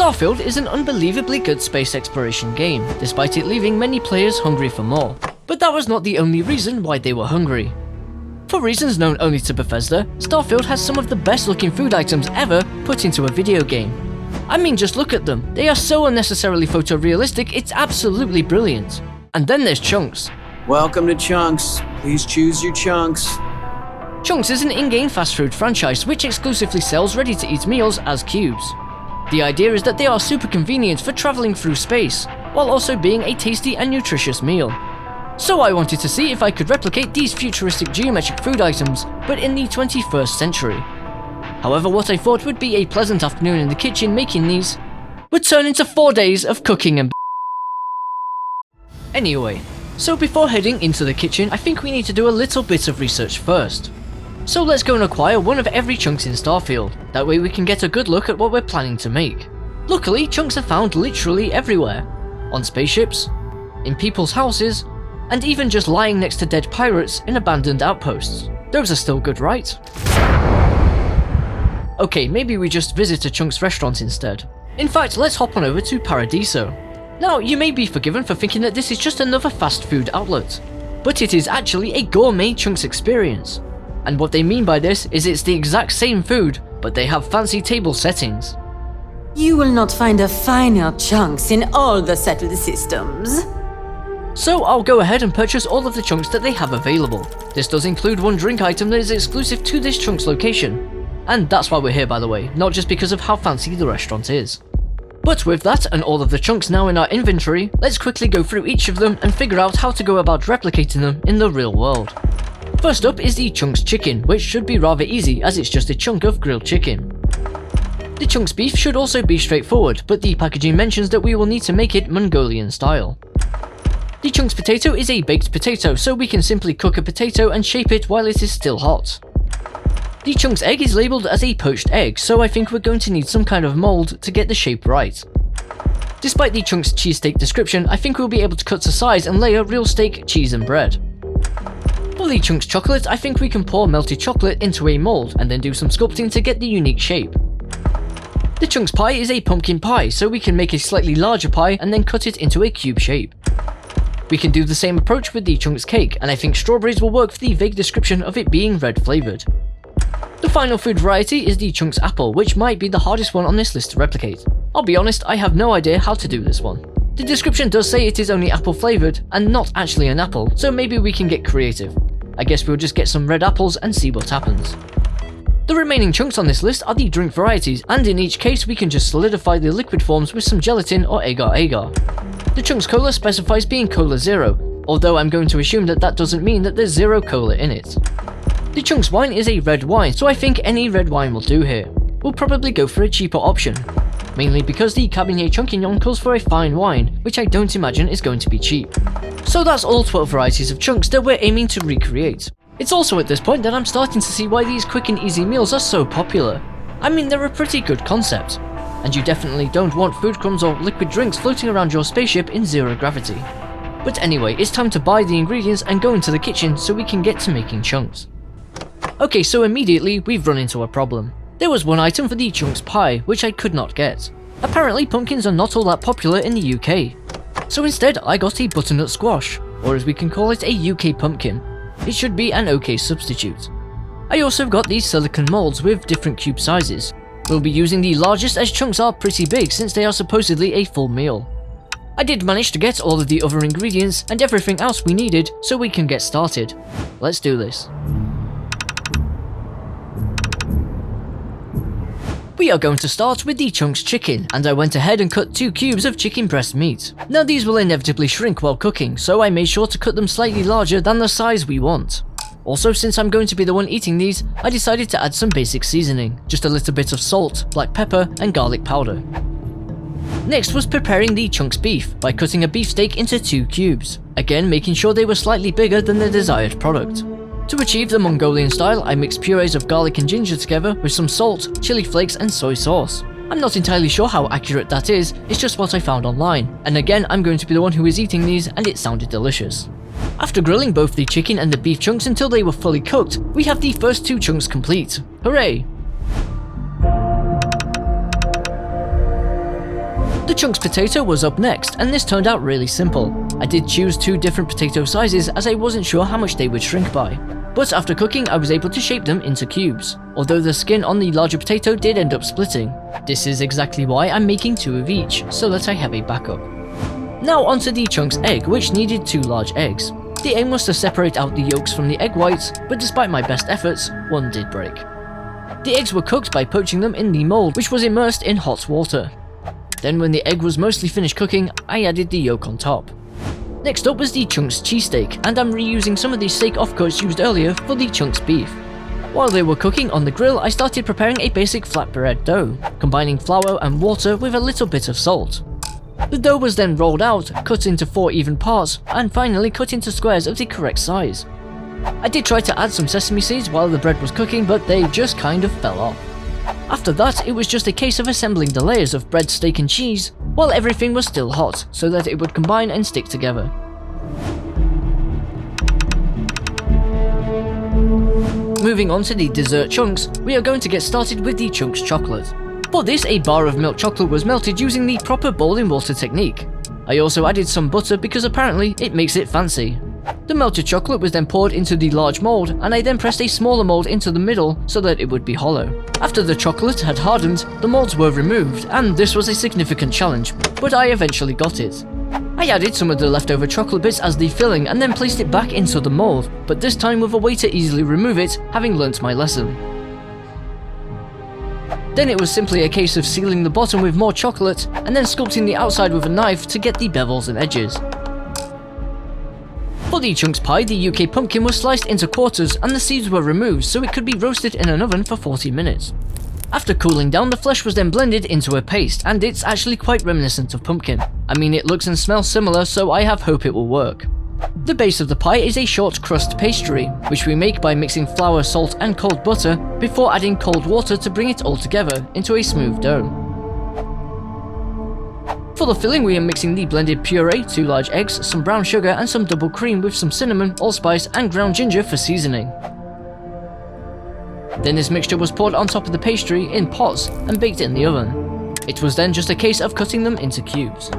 Starfield is an unbelievably good space exploration game, despite it leaving many players hungry for more. But that was not the only reason why they were hungry. For reasons known only to Bethesda, Starfield has some of the best looking food items ever put into a video game. I mean, just look at them. They are so unnecessarily photorealistic, it's absolutely brilliant. And then there's Chunks. Welcome to Chunks. Please choose your chunks. Chunks is an in-game fast food franchise which exclusively sells ready-to-eat meals as cubes. The idea is that they are super convenient for traveling through space, while also being a tasty and nutritious meal. So I wanted to see if I could replicate these futuristic geometric food items, but in the 21st century. However, what I thought would be a pleasant afternoon in the kitchen making these would turn into 4 days of cooking and Anyway, so before heading into the kitchen, I think we need to do a little bit of research first. So let's go and acquire one of every chunks in Starfield, that way we can get a good look at what we're planning to make. Luckily, chunks are found literally everywhere. On spaceships, in people's houses, and even just lying next to dead pirates in abandoned outposts. Those are still good, right? Okay, maybe we just visit a Chunks restaurant instead. In fact, let's hop on over to Paradiso. Now, you may be forgiven for thinking that this is just another fast food outlet, but it is actually a gourmet Chunks experience. And what they mean by this is it's the exact same food, but they have fancy table settings. You will not find a finer Chunks in all the settled systems. So I'll go ahead and purchase all of the chunks that they have available. This does include one drink item that is exclusive to this Chunks location. And that's why we're here, by the way, not just because of how fancy the restaurant is. But with that and all of the chunks now in our inventory, let's quickly go through each of them and figure out how to go about replicating them in the real world. First up is the Chunks chicken, which should be rather easy as it's just a chunk of grilled chicken. The Chunks beef should also be straightforward, but the packaging mentions that we will need to make it Mongolian style. The Chunks potato is a baked potato, so we can simply cook a potato and shape it while it is still hot. The Chunks egg is labelled as a poached egg, so I think we're going to need some kind of mould to get the shape right. Despite the Chunks cheesesteak description, I think we'll be able to cut to size and layer real steak, cheese and bread. For the Chunks chocolate, I think we can pour melted chocolate into a mould and then do some sculpting to get the unique shape. The Chunks pie is a pumpkin pie, so we can make a slightly larger pie and then cut it into a cube shape. We can do the same approach with the Chunks cake, and I think strawberries will work for the vague description of it being red flavoured. The final food variety is the Chunks apple, which might be the hardest one on this list to replicate. I'll be honest, I have no idea how to do this one. The description does say it is only apple flavoured, and not actually an apple, so maybe we can get creative. I guess we'll just get some red apples and see what happens. The remaining chunks on this list are the drink varieties, and in each case we can just solidify the liquid forms with some gelatin or agar-agar. The Chunks Cola specifies being Cola Zero, although I'm going to assume that that doesn't mean that there's zero cola in it. The Chunks wine is a red wine, so I think any red wine will do here. We'll probably go for a cheaper option, mainly because the Cabernet Chunquignon calls for a fine wine, which I don't imagine is going to be cheap. So that's all 12 varieties of chunks that we're aiming to recreate. It's also at this point that I'm starting to see why these quick and easy meals are so popular. I mean, they're a pretty good concept. And you definitely don't want food crumbs or liquid drinks floating around your spaceship in zero gravity. But anyway, it's time to buy the ingredients and go into the kitchen so we can get to making chunks. Okay, so immediately we've run into a problem. There was one item for the Chunks pie, which I could not get. Apparently pumpkins are not all that popular in the UK. So instead I got a butternut squash, or as we can call it, a UK pumpkin. It should be an okay substitute. I also got these silicone molds with different cube sizes. We'll be using the largest as chunks are pretty big since they are supposedly a full meal. I did manage to get all of the other ingredients and everything else we needed so we can get started. Let's do this. We are going to start with the Chunks chicken, and I went ahead and cut 2 cubes of chicken breast meat. Now these will inevitably shrink while cooking, so I made sure to cut them slightly larger than the size we want. Also, since I'm going to be the one eating these, I decided to add some basic seasoning, just a little bit of salt, black pepper and garlic powder. Next was preparing the Chunks beef by cutting a beefsteak into 2 cubes, again making sure they were slightly bigger than the desired product. To achieve the Mongolian style, I mixed purees of garlic and ginger together with some salt, chili flakes and soy sauce. I'm not entirely sure how accurate that is, it's just what I found online, and again I'm going to be the one who is eating these and it sounded delicious. After grilling both the chicken and the beef chunks until they were fully cooked, we have the first 2 chunks complete. Hooray! The chunks potato was up next, and this turned out really simple. I did choose 2 different potato sizes as I wasn't sure how much they would shrink by. But after cooking, I was able to shape them into cubes, although the skin on the larger potato did end up splitting. This is exactly why I'm making 2 of each, so that I have a backup. Now onto the chunks egg, which needed 2 large eggs. The aim was to separate out the yolks from the egg whites, but despite my best efforts, one did break. The eggs were cooked by poaching them in the mold, which was immersed in hot water. Then when the egg was mostly finished cooking, I added the yolk on top. Next up was the chunks cheesesteak, and I'm reusing some of the steak offcuts used earlier for the chunks beef. While they were cooking on the grill, I started preparing a basic flatbread dough, combining flour and water with a little bit of salt. The dough was then rolled out, cut into 4 even parts, and finally cut into squares of the correct size. I did try to add some sesame seeds while the bread was cooking, but they just kind of fell off. After that, it was just a case of assembling the layers of bread, steak and cheese while everything was still hot, so that it would combine and stick together. Moving on to the dessert chunks, we are going to get started with the chunks chocolate. For this, a bar of milk chocolate was melted using the proper boiling water technique. I also added some butter because apparently it makes it fancy. The melted chocolate was then poured into the large mold, and I then pressed a smaller mold into the middle so that it would be hollow. After the chocolate had hardened, the molds were removed, and this was a significant challenge, but I eventually got it. I added some of the leftover chocolate bits as the filling and then placed it back into the mold, but this time with a way to easily remove it, having learnt my lesson. Then it was simply a case of sealing the bottom with more chocolate and then sculpting the outside with a knife to get the bevels and edges. For the chunks pie, the UK pumpkin was sliced into quarters and the seeds were removed so it could be roasted in an oven for 40 minutes. After cooling down, the flesh was then blended into a paste, and it's actually quite reminiscent of pumpkin. I mean, it looks and smells similar, so I have hope it will work. The base of the pie is a short crust pastry, which we make by mixing flour, salt and cold butter before adding cold water to bring it all together into a smooth dough. For the filling, we are mixing the blended puree, 2 large eggs, some brown sugar and some double cream with some cinnamon, allspice and ground ginger for seasoning. Then this mixture was poured on top of the pastry in pots and baked in the oven. It was then just a case of cutting them into cubes.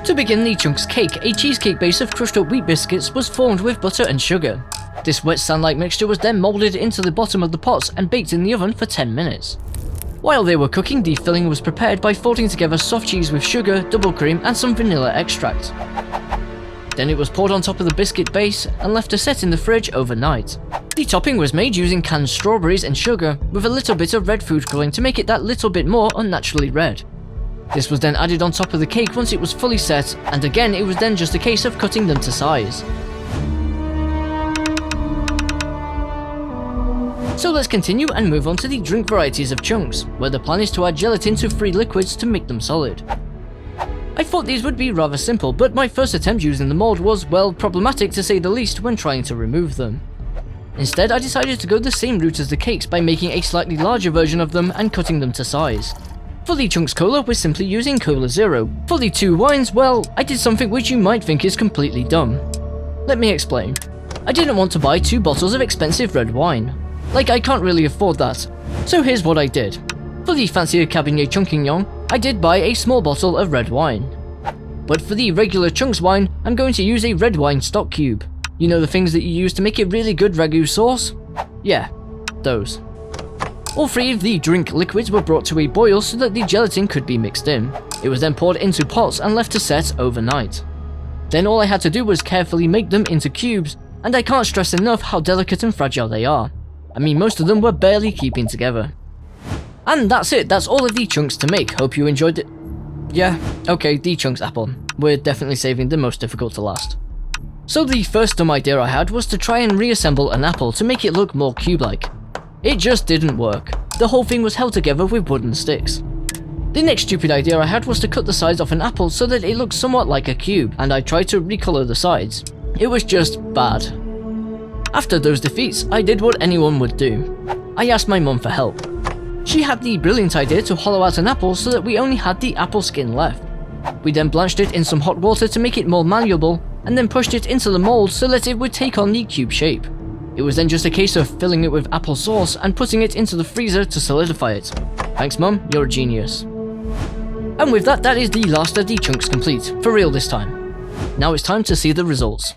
To begin the chunks cake, a cheesecake base of crushed up wheat biscuits was formed with butter and sugar. This wet sand-like mixture was then moulded into the bottom of the pots and baked in the oven for 10 minutes. While they were cooking, the filling was prepared by folding together soft cheese with sugar, double cream and some vanilla extract. Then it was poured on top of the biscuit base and left to set in the fridge overnight. The topping was made using canned strawberries and sugar with a little bit of red food coloring to make it that little bit more unnaturally red. This was then added on top of the cake once it was fully set, and again it was then just a case of cutting them to size. So let's continue and move on to the drink varieties of chunks, where the plan is to add gelatin to free liquids to make them solid. I thought these would be rather simple, but my first attempt using the mold was, well, problematic to say the least when trying to remove them. Instead, I decided to go the same route as the cakes by making a slightly larger version of them and cutting them to size. For the chunks cola, we're simply using Cola Zero. For the 2 wines, well, I did something which you might think is completely dumb. Let me explain. I didn't want to buy 2 bottles of expensive red wine. Like, I can't really afford that. So here's what I did. For the fancier Cabernet Chunquignon, I did buy a small bottle of red wine. But for the regular chunks wine, I'm going to use a red wine stock cube. You know, the things that you use to make a really good ragu sauce? Yeah, those. All 3 of the drink liquids were brought to a boil so that the gelatin could be mixed in. It was then poured into pots and left to set overnight. Then all I had to do was carefully make them into cubes, and I can't stress enough how delicate and fragile they are. I mean, most of them were barely keeping together. And that's it, that's all of the chunks to make. Hope you enjoyed it. Yeah, okay, the chunks apple. We're definitely saving the most difficult to last. So the first dumb idea I had was to try and reassemble an apple to make it look more cube-like. It just didn't work. The whole thing was held together with wooden sticks. The next stupid idea I had was to cut the sides off an apple so that it looked somewhat like a cube, and I tried to recolor the sides. It was just bad. After those defeats, I did what anyone would do. I asked my mum for help. She had the brilliant idea to hollow out an apple so that we only had the apple skin left. We then blanched it in some hot water to make it more malleable, and then pushed it into the mold so that it would take on the cube shape. It was then just a case of filling it with apple sauce and putting it into the freezer to solidify it. Thanks mum, you're a genius. And with that, that is the last of the chunks complete, for real this time. Now it's time to see the results.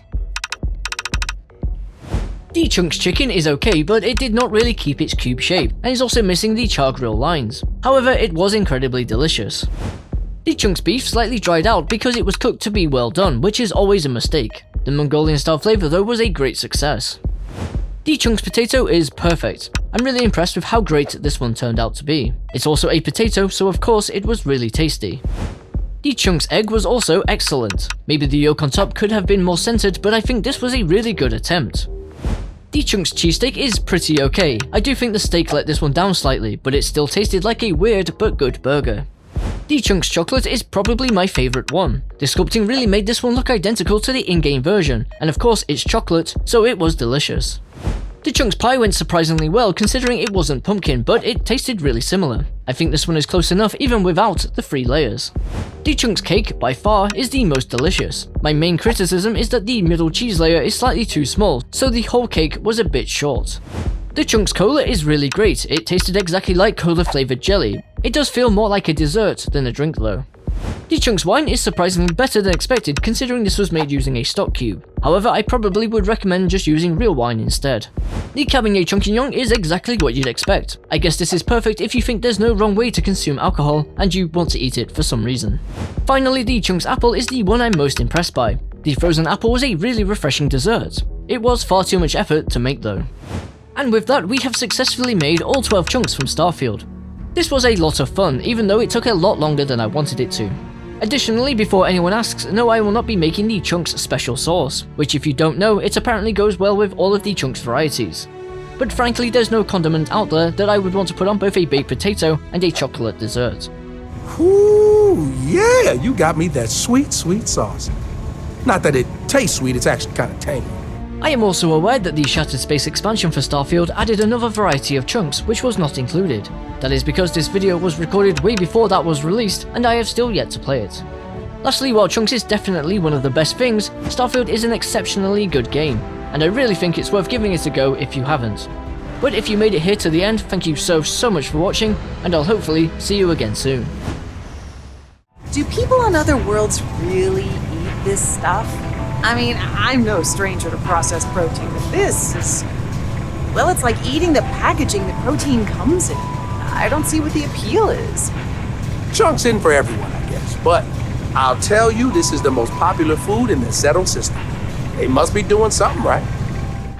The chunks chicken is okay, but it did not really keep its cube shape, and is also missing the char grill lines. However, it was incredibly delicious. The chunks beef slightly dried out because it was cooked to be well done, which is always a mistake. The Mongolian style flavour though was a great success. The chunks potato is perfect. I'm really impressed with how great this one turned out to be. It's also a potato, so of course it was really tasty. The chunks egg was also excellent. Maybe the yolk on top could have been more centered, but I think this was a really good attempt. The chunks cheesesteak is pretty okay. I do think the steak let this one down slightly, but it still tasted like a weird but good burger. The chunks chocolate is probably my favourite one. The sculpting really made this one look identical to the in-game version, and of course it's chocolate, so it was delicious. The chunks pie went surprisingly well considering it wasn't pumpkin, but it tasted really similar. I think this one is close enough even without the 3 layers. The chunks cake, by far, is the most delicious. My main criticism is that the middle cheese layer is slightly too small, so the whole cake was a bit short. The chunks cola is really great. It tasted exactly like cola flavoured jelly. It does feel more like a dessert than a drink though. The chunks wine is surprisingly better than expected considering this was made using a stock cube. However, I probably would recommend just using real wine instead. The Cabernet Champignon is exactly what you'd expect. I guess this is perfect if you think there's no wrong way to consume alcohol and you want to eat it for some reason. Finally, the chunks apple is the one I'm most impressed by. The frozen apple was a really refreshing dessert. It was far too much effort to make though. And with that, we have successfully made all 12 chunks from Starfield. This was a lot of fun, even though it took a lot longer than I wanted it to. Additionally, before anyone asks, no, I will not be making the chunks special sauce, which if you don't know, it apparently goes well with all of the chunks varieties. But frankly, there's no condiment out there that I would want to put on both a baked potato and a chocolate dessert. Ooh, yeah, you got me that sweet, sweet sauce. Not that it tastes sweet, it's actually kind of tangy. I am also aware that the Shattered Space expansion for Starfield added another variety of chunks, which was not included. That is because this video was recorded way before that was released, and I have still yet to play it. Lastly, while chunks is definitely one of the best things, Starfield is an exceptionally good game, and I really think it's worth giving it a go if you haven't. But if you made it here to the end, thank you so much for watching, and I'll hopefully see you again soon. Do people on other worlds really eat this stuff? I mean, I'm no stranger to processed protein, but this is... well, it's like eating the packaging the protein comes in. I don't see what the appeal is. Chunks in for everyone, I guess, but I'll tell you this is the most popular food in the settled system. They must be doing something right.